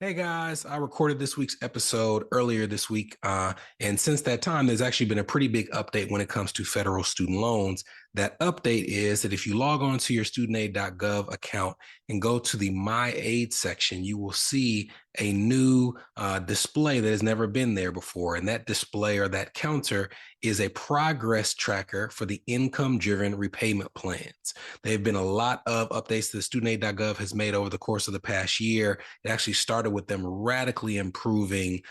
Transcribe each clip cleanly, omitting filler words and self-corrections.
Hey guys, I recorded this week's episode earlier this week. And since that time, there's actually been a pretty big update when it comes to federal student loans. That update is that if you log on to your studentaid.gov account and go to the My Aid section, you will see a new display that has never been there before. And that display or that counter is a progress tracker for the income-driven repayment plans. There have been a lot of updates that studentaid.gov has made over the course of the past year. It actually started with them radically improving,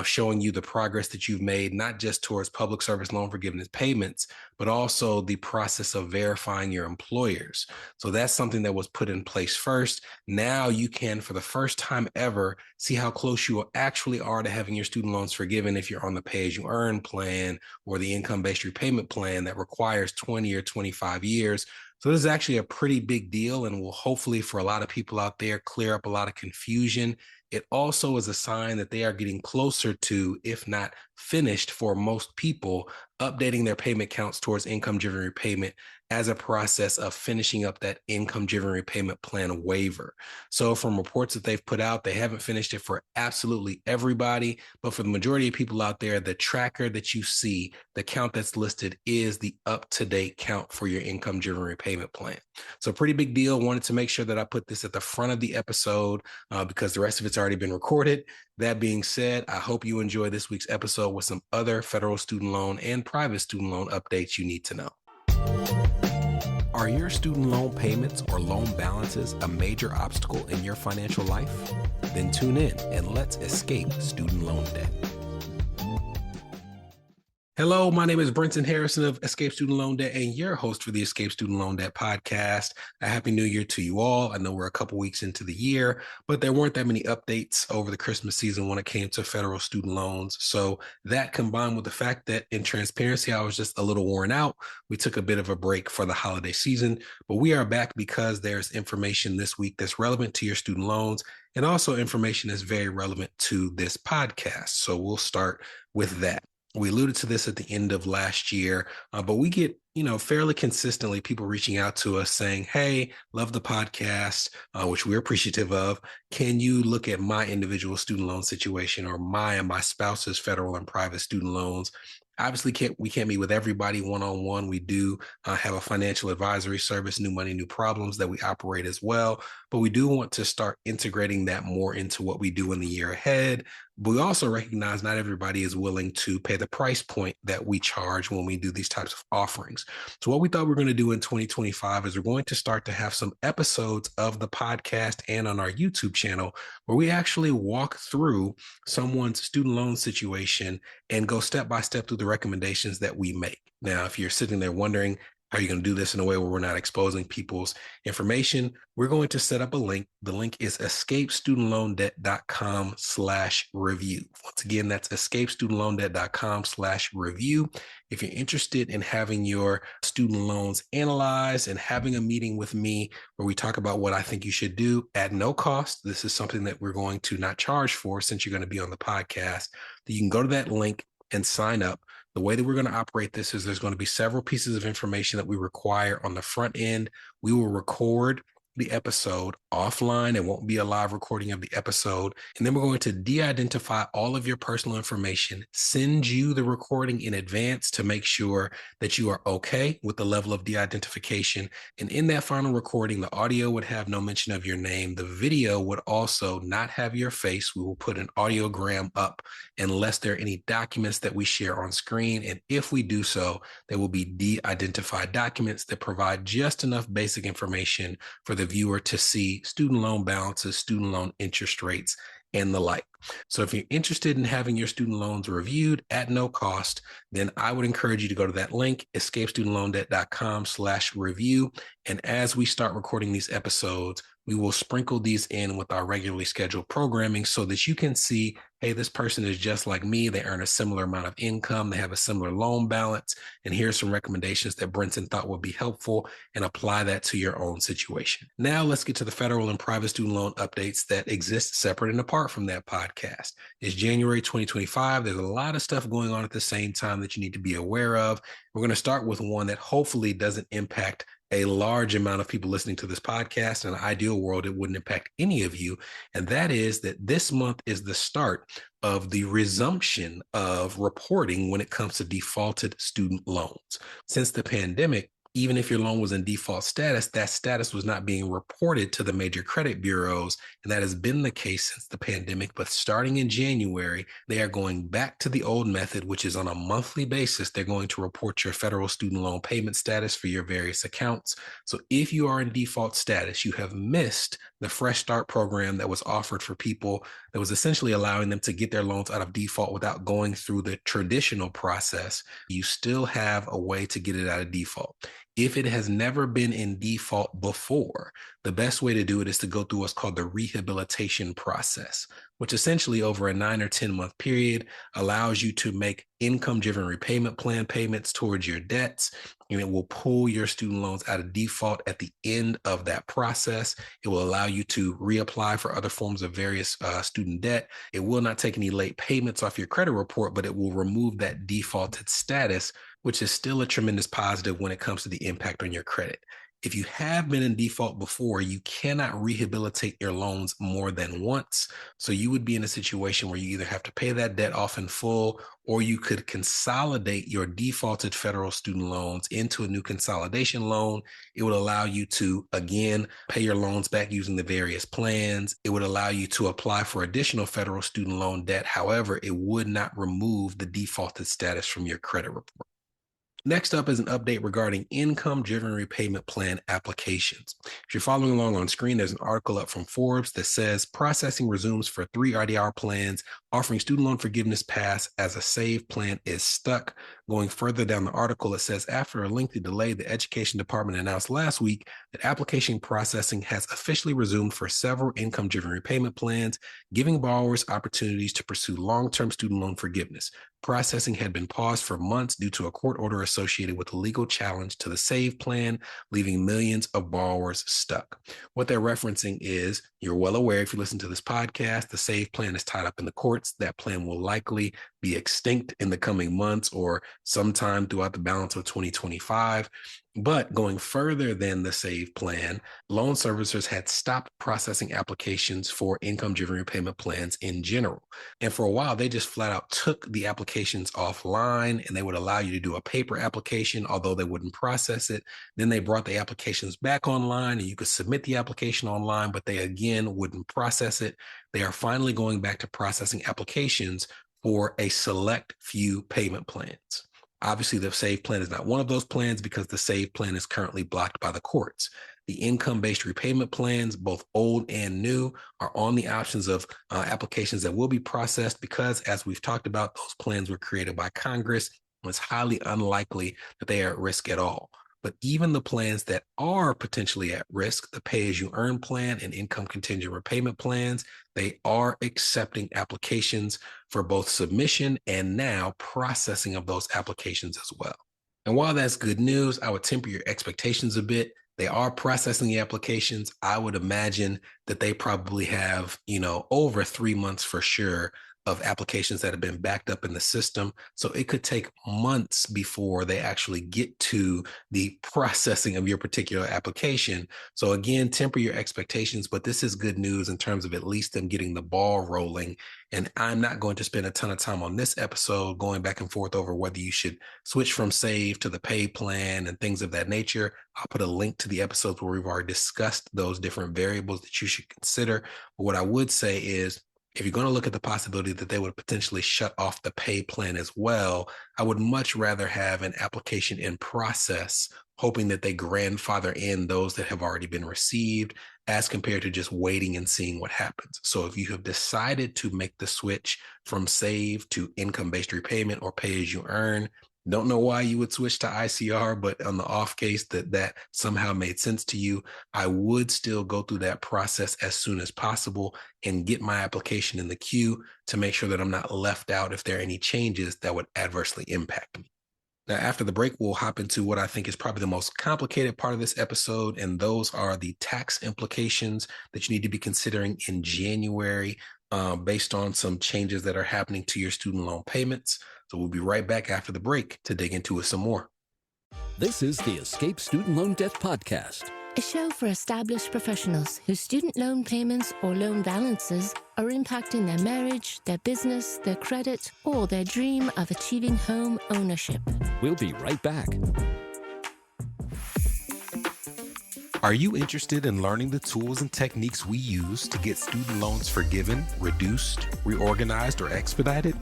showing you the progress that you've made, not just towards public service loan forgiveness payments, but also the process of verifying your employers. So that's something that was put in place first. Now you can, for the first time ever, see how close you actually are to having your student loans forgiven if you're on the pay-as-you-earn plan or the income-based repayment plan that requires 20 or 25 years. So this is actually a pretty big deal and will hopefully, for a lot of people out there, clear up a lot of confusion. It also is a sign that they are getting closer to, if not finished for most people, updating their payment counts towards income-driven repayment as a process of finishing up that income-driven repayment plan waiver. So from reports that they've put out, they haven't finished it for absolutely everybody, but for the majority of people out there, the tracker that you see, the count that's listed is the up-to-date count for your income-driven repayment plan. So pretty big deal. Wanted to make sure that I put this at the front of the episode because the rest of it's already been recorded. That being said, I hope you enjoy this week's episode with some other federal student loan and private student loan updates you need to know. Are your student loan payments or loan balances a major obstacle in your financial life? Then tune in and let's escape student loan debt. Hello, my name is Brenton Harrison of Escape Student Loan Debt and your host for the Escape Student Loan Debt podcast. A happy new year to you all. I know we're a couple weeks into the year, but there weren't that many updates over the Christmas season when it came to federal student loans. So that combined with the fact that in transparency, I was just a little worn out. We took a bit of a break for the holiday season, but we are back because there's information this week that's relevant to your student loans and also information that's very relevant to this podcast. So we'll start with that. We alluded to this at the end of last year, but we get, fairly consistently people reaching out to us saying, hey, love the podcast, which we're appreciative of. Can you look at my individual student loan situation or my and my spouse's federal and private student loans? Obviously, we can't meet with everybody one-on-one. We do have a financial advisory service, New Money, New Problems, that we operate as well. But we do want to start integrating that more into what we do in the year ahead. But we also recognize not everybody is willing to pay the price point that we charge when we do these types of offerings. So what we thought we were going to do in 2025 is we're going to start to have some episodes of the podcast and on our YouTube channel where we actually walk through someone's student loan situation and go step by step through the recommendations that we make. Now, if you're sitting there wondering, how are you going to do this in a way where we're not exposing people's information? We're going to set up a link. The link is escapestudentloandebt.com/review. Once again, that's escapestudentloandebt.com/review. If you're interested in having your student loans analyzed and having a meeting with me where we talk about what I think you should do at no cost, this is something that we're going to not charge for since you're going to be on the podcast. You can go to that link and sign up. The way that we're going to operate this is there's going to be several pieces of information that we require on the front end. We will record the episode offline. It won't be a live recording of the episode. And then we're going to de-identify all of your personal information, send you the recording in advance to make sure that you are okay with the level of de-identification. And in that final recording, the audio would have no mention of your name. The video would also not have your face. We will put an audiogram up unless there are any documents that we share on screen. And if we do so, there will be de-identified documents that provide just enough basic information for the viewer to see student loan balances, student loan interest rates, and the like. So if you're interested in having your student loans reviewed at no cost, then I would encourage you to go to that link, escapestudentloandebt.com/review. And as we start recording these episodes, we will sprinkle these in with our regularly scheduled programming so that you can see, hey, this person is just like me. They earn a similar amount of income. They have a similar loan balance. And here's some recommendations that Brenton thought would be helpful, and apply that to your own situation. Now let's get to the federal and private student loan updates that exist separate and apart from that podcast. It's January 2025. There's a lot of stuff going on at the same time that you need to be aware of. We're going to start with one that hopefully doesn't impact a large amount of people listening to this podcast. In an ideal world, it wouldn't impact any of you. And that is that this month is the start of the resumption of reporting when it comes to defaulted student loans. Since the pandemic, even if your loan was in default status, that status was not being reported to the major credit bureaus. And that has been the case since the pandemic. But starting in January, they are going back to the old method, which is on a monthly basis. They're going to report your federal student loan payment status for your various accounts. So if you are in default status, you have missed the Fresh Start program that was offered for people that was essentially allowing them to get their loans out of default without going through the traditional process. You still have a way to get it out of default. If it has never been in default before, the best way to do it is to go through what's called the rehabilitation process, which essentially over a 9 or 10 month period allows you to make income-driven repayment plan payments towards your debts, and it will pull your student loans out of default at the end of that process. It will allow you to reapply for other forms of various student debt. It will not take any late payments off your credit report, but it will remove that defaulted status, which is still a tremendous positive when it comes to the impact on your credit. If you have been in default before, you cannot rehabilitate your loans more than once. So you would be in a situation where you either have to pay that debt off in full, or you could consolidate your defaulted federal student loans into a new consolidation loan. It would allow you to, again, pay your loans back using the various plans. It would allow you to apply for additional federal student loan debt. However, it would not remove the defaulted status from your credit report. Next up is an update regarding income-driven repayment plan applications. If you're following along on screen, there's an article up from Forbes that says processing resumes for 3 IDR plans offering student loan forgiveness pass as a SAVE plan is stuck. Going further down the article, it says after a lengthy delay, the Education Department announced last week that application processing has officially resumed for several income-driven repayment plans, giving borrowers opportunities to pursue long-term student loan forgiveness. Processing had been paused for months due to a court order associated with a legal challenge to the SAVE plan, leaving millions of borrowers stuck. What they're referencing is, you're well aware if you listen to this podcast, the SAVE plan is tied up in the courts. That plan will likely be extinct in the coming months or sometime throughout the balance of 2025. But going further than the SAVE plan, loan servicers had stopped processing applications for income-driven repayment plans in general. And for a while, they just flat out took the applications offline, and they would allow you to do a paper application, although they wouldn't process it. Then they brought the applications back online, and you could submit the application online, but they again wouldn't process it. They are finally going back to processing applications for a select few payment plans. Obviously, the SAVE plan is not one of those plans because the SAVE plan is currently blocked by the courts. The income-based repayment plans, both old and new, are on the options of applications that will be processed because, as we've talked about, those plans were created by Congress. It's highly unlikely that they are at risk at all. But even the plans that are potentially at risk, the pay-as-you-earn plan and income contingent repayment plans, they are accepting applications for both submission and now processing of those applications as well. And while that's good news, I would temper your expectations a bit. They are processing the applications. I would imagine that they probably have, over 3 months for sure of applications that have been backed up in the system. So it could take months before they actually get to the processing of your particular application. So again, temper your expectations, but this is good news in terms of at least them getting the ball rolling. And I'm not going to spend a ton of time on this episode going back and forth over whether you should switch from SAVE to the pay plan and things of that nature. I'll put a link to the episodes where we've already discussed those different variables that you should consider. But what I would say is, if you're going to look at the possibility that they would potentially shut off the pay plan as well, I would much rather have an application in process, hoping that they grandfather in those that have already been received, as compared to just waiting and seeing what happens. So if you have decided to make the switch from SAVE to income-based repayment or pay-as-you-earn, don't know why you would switch to ICR, but on the off case that somehow made sense to you, I would still go through that process as soon as possible and get my application in the queue to make sure that I'm not left out if there are any changes that would adversely impact me. Now, after the break, we'll hop into what I think is probably the most complicated part of this episode, and those are the tax implications that you need to be considering in January based on some changes that are happening to your student loan payments. So we'll be right back after the break to dig into it some more. This is the Escape Student Loan Debt Podcast, a show for established professionals whose student loan payments or loan balances are impacting their marriage, their business, their credit, or their dream of achieving home ownership. We'll be right back. Are you interested in learning the tools and techniques we use to get student loans forgiven, reduced, reorganized, or expedited?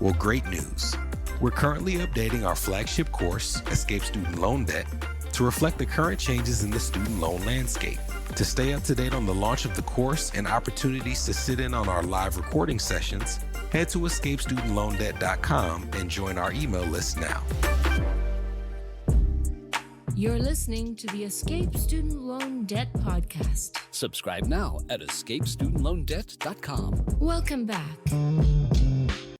Well, great news. We're currently updating our flagship course, Escape Student Loan Debt, to reflect the current changes in the student loan landscape. To stay up to date on the launch of the course and opportunities to sit in on our live recording sessions, head to escapestudentloandebt.com and join our email list now. You're listening to the Escape Student Loan Debt Podcast. Subscribe now at escapestudentloandebt.com. Welcome back.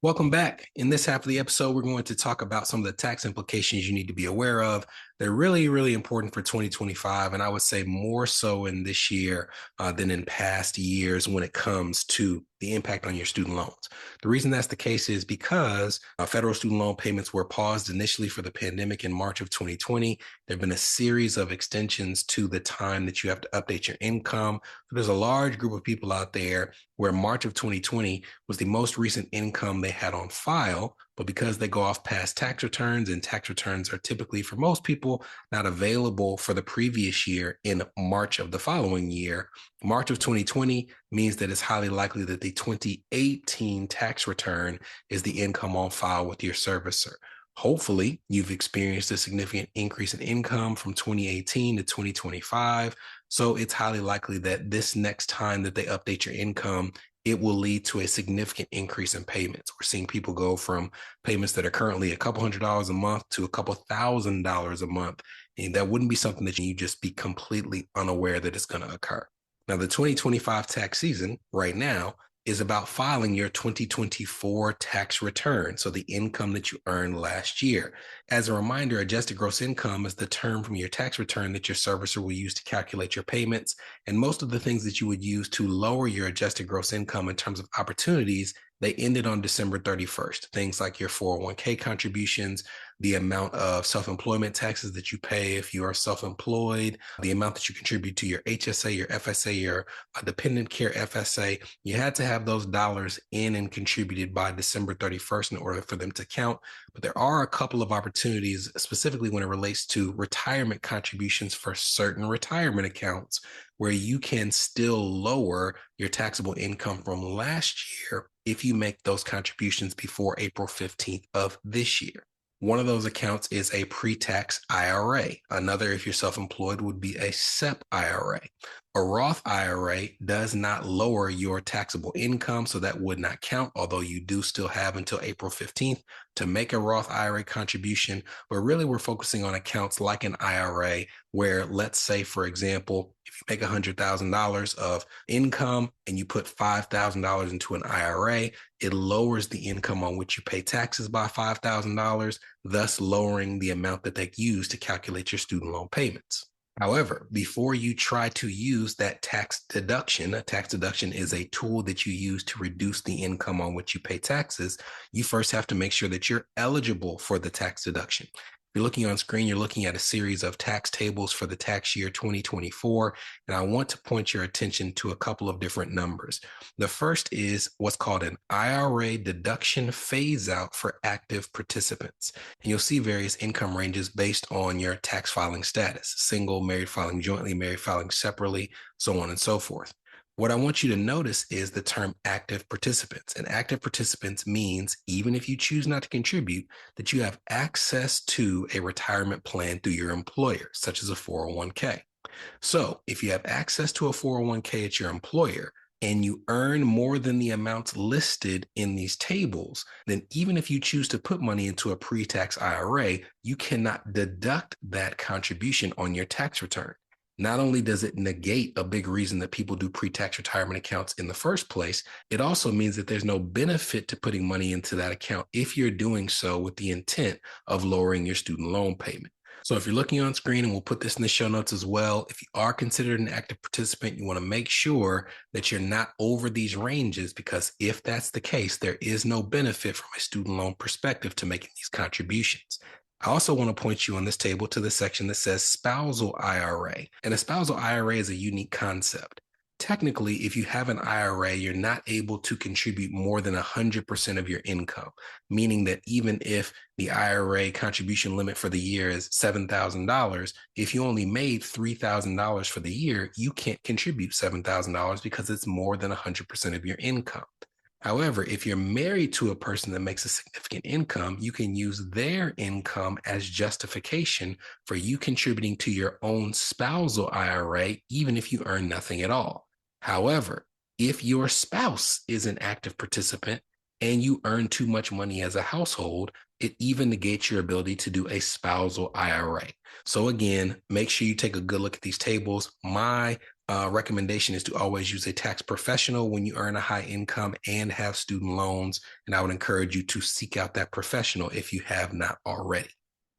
Welcome back. In this half of the episode, we're going to talk about some of the tax implications you need to be aware of. They're really, really important for 2025, and I would say more so in this year than in past years when it comes to the impact on your student loans. The reason that's the case is because federal student loan payments were paused initially for the pandemic in March of 2020. There have been a series of extensions to the time that you have to update your income. So there's a large group of people out there where March of 2020 was the most recent income they had on file, but because they go off past tax returns, and tax returns are typically, for most people, not available for the previous year in March of the following year, March of 2020 means that it's highly likely that the 2018 tax return is the income on file with your servicer. Hopefully, you've experienced a significant increase in income from 2018 to 2025. So it's highly likely that this next time that they update your income, it will lead to a significant increase in payments. We're seeing people go from payments that are currently a couple $100s a month to a couple $1,000s a month. And that wouldn't be something that you just be completely unaware that it's going to occur. Now, the 2025 tax season right now is about filing your 2024 tax return, so the income that you earned last year. As a reminder, adjusted gross income is the term from your tax return that your servicer will use to calculate your payments, and most of the things that you would use to lower your adjusted gross income in terms of opportunities, they ended on December 31st. Things like your 401k contributions, the amount of self-employment taxes that you pay if you are self-employed, the amount that you contribute to your HSA, your FSA, your dependent care FSA. You had to have those dollars in and contributed by December 31st in order for them to count. But there are a couple of opportunities, specifically when it relates to retirement contributions for certain retirement accounts, where you can still lower your taxable income from last year if you make those contributions before April 15th of this year. One of those accounts is a pre-tax IRA. Another, if you're self-employed, would be a SEP IRA. A Roth IRA does not lower your taxable income, so that would not count, although you do still have until April 15th to make a Roth IRA contribution. But really, we're focusing on accounts like an IRA where, let's say, for example, if you make $100,000 of income and you put $5,000 into an IRA, it lowers the income on which you pay taxes by $5,000, thus lowering the amount that they use to calculate your student loan payments. However, before you try to use that tax deduction, a tax deduction is a tool that you use to reduce the income on which you pay taxes, you first have to make sure that you're eligible for the tax deduction. You're looking on screen, you're looking at a series of tax tables for the tax year 2024, and I want to point your attention to a couple of different numbers. The first is what's called an IRA deduction phase out for active participants. And you'll see various income ranges based on your tax filing status: single, married filing jointly, married filing separately, so on and so forth. What I want you to notice is the term active participants. And active participants means, even if you choose not to contribute, that you have access to a retirement plan through your employer, such as a 401k. So if you have access to a 401k at your employer and you earn more than the amounts listed in these tables, then even if you choose to put money into a pre-tax IRA, you cannot deduct that contribution on your tax return. Not only does it negate a big reason that people do pre-tax retirement accounts in the first place, it also means that there's no benefit to putting money into that account if you're doing so with the intent of lowering your student loan payment. So if you're looking on screen, and we'll put this in the show notes as well, if you are considered an active participant, you want to make sure that you're not over these ranges, because if that's the case, there is no benefit from a student loan perspective to making these contributions. I also want to point you on this table to the section that says spousal IRA. And a spousal IRA is a unique concept. Technically, if you have an IRA, you're not able to contribute more than 100% of your income, meaning that even if the IRA contribution limit for the year is $7,000, if you only made $3,000 for the year, you can't contribute $7,000 because it's more than 100% of your income. However, if you're married to a person that makes a significant income, you can use their income as justification for you contributing to your own spousal IRA, even if you earn nothing at all. However, if your spouse is an active participant and you earn too much money as a household, it even negates your ability to do a spousal IRA. So again, make sure you take a good look at these tables. My recommendation is to always use a tax professional when you earn a high income and have student loans. And I would encourage you to seek out that professional if you have not already.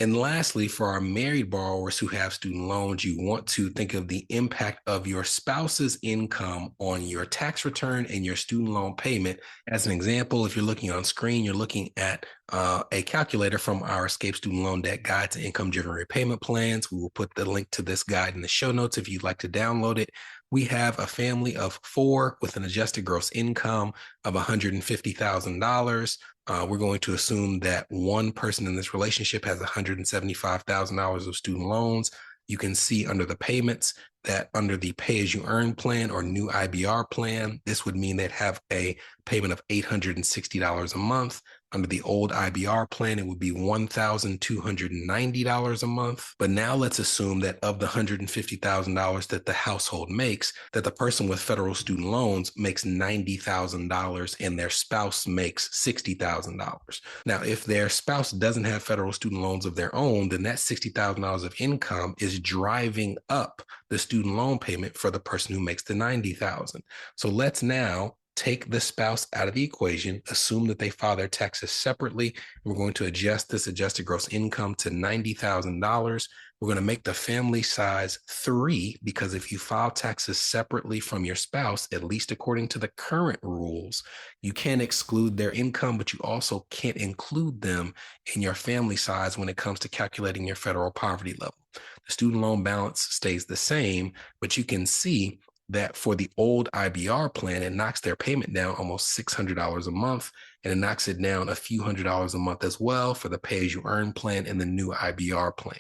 And lastly, for our married borrowers who have student loans, you want to think of the impact of your spouse's income on your tax return and your student loan payment. As an example, if you're looking on screen, you're looking at a calculator from our Escape Student Loan Debt Guide to Income-Driven Repayment Plans. We will put the link to this guide in the show notes if you'd like to download it. We have a family of 4 with an adjusted gross income of $150,000. We're going to assume that one person in this relationship has $175,000 of student loans. You can see under the payments that under the pay-as-you-earn plan or new IBR plan, this would mean they'd have a payment of $860 a month. Under the old IBR plan, it would be $1,290 a month. But now let's assume that of the $150,000 that the household makes, that the person with federal student loans makes $90,000 and their spouse makes $60,000. Now, if their spouse doesn't have federal student loans of their own, then that $60,000 of income is driving up the student loan payment for the person who makes the $90,000. So let's now take the spouse out of the equation, assume that they file their taxes separately. We're going to adjust this adjusted gross income to $90,000. We're going to make the family size 3 because if you file taxes separately from your spouse, at least according to the current rules, you can exclude their income, but you also can't include them in your family size when it comes to calculating your federal poverty level. The student loan balance stays the same, but you can see that for the old IBR plan, it knocks their payment down almost $600 a month, and it knocks it down a few $100s a month as well for the pay-as-you-earn plan and the new IBR plan.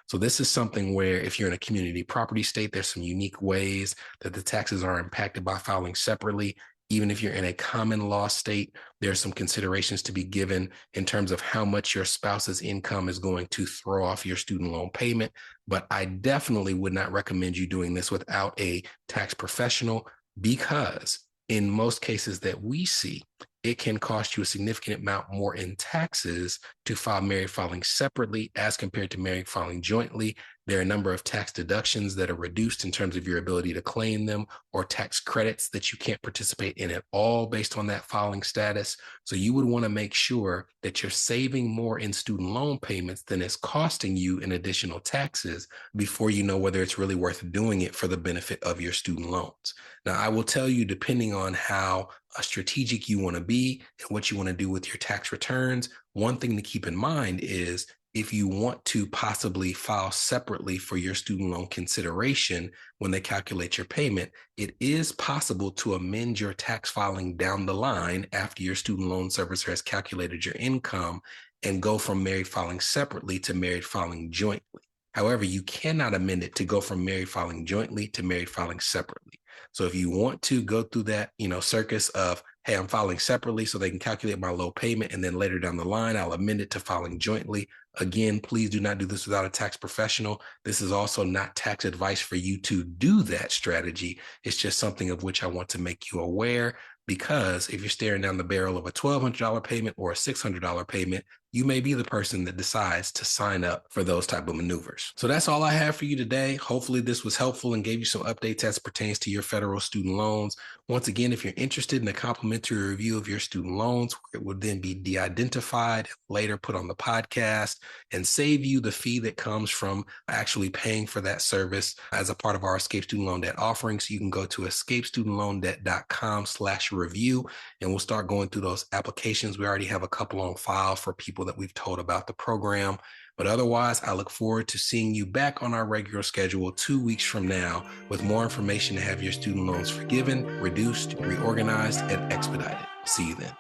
So this is something where if you're in a community property state, there's some unique ways that the taxes are impacted by filing separately. Even if you're in a common law state, there's some considerations to be given in terms of how much your spouse's income is going to throw off your student loan payment. But I definitely would not recommend you doing this without a tax professional because in most cases that we see, it can cost you a significant amount more in taxes to file married filing separately as compared to married filing jointly. There are a number of tax deductions that are reduced in terms of your ability to claim them or tax credits that you can't participate in at all based on that filing status. So you would want to make sure that you're saving more in student loan payments than it's costing you in additional taxes before you know whether it's really worth doing it for the benefit of your student loans. Now, I will tell you, depending on how strategic you want to be and what you want to do with your tax returns, one thing to keep in mind is if you want to possibly file separately for your student loan consideration when they calculate your payment, it is possible to amend your tax filing down the line after your student loan servicer has calculated your income and go from married filing separately to married filing jointly. However, you cannot amend it to go from married filing jointly to married filing separately. So if you want to go through that, circus of, hey, I'm filing separately so they can calculate my low payment, and then later down the line, I'll amend it to filing jointly. Again, please do not do this without a tax professional. This is also not tax advice for you to do that strategy. It's just something of which I want to make you aware, because if you're staring down the barrel of a $1,200 payment or a $600 payment, you may be the person that decides to sign up for those type of maneuvers. So that's all I have for you today. Hopefully this was helpful and gave you some updates as pertains to your federal student loans. Once again, if you're interested in a complimentary review of your student loans, it would then be de-identified, later put on the podcast, and save you the fee that comes from actually paying for that service as a part of our Escape Student Loan Debt offering. So you can go to escapestudentloandebt.com/review, and we'll start going through those applications. We already have a couple on file for people that we've told about the program. But otherwise, I look forward to seeing you back on our regular schedule 2 weeks from now with more information to have your student loans forgiven, reduced, reorganized, and expedited. See you then.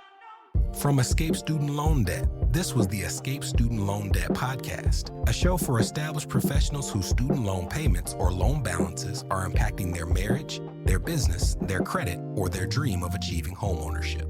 From Escape Student Loan Debt, this was the Escape Student Loan Debt Podcast, a show for established professionals whose student loan payments or loan balances are impacting their marriage, their business, their credit, or their dream of achieving homeownership.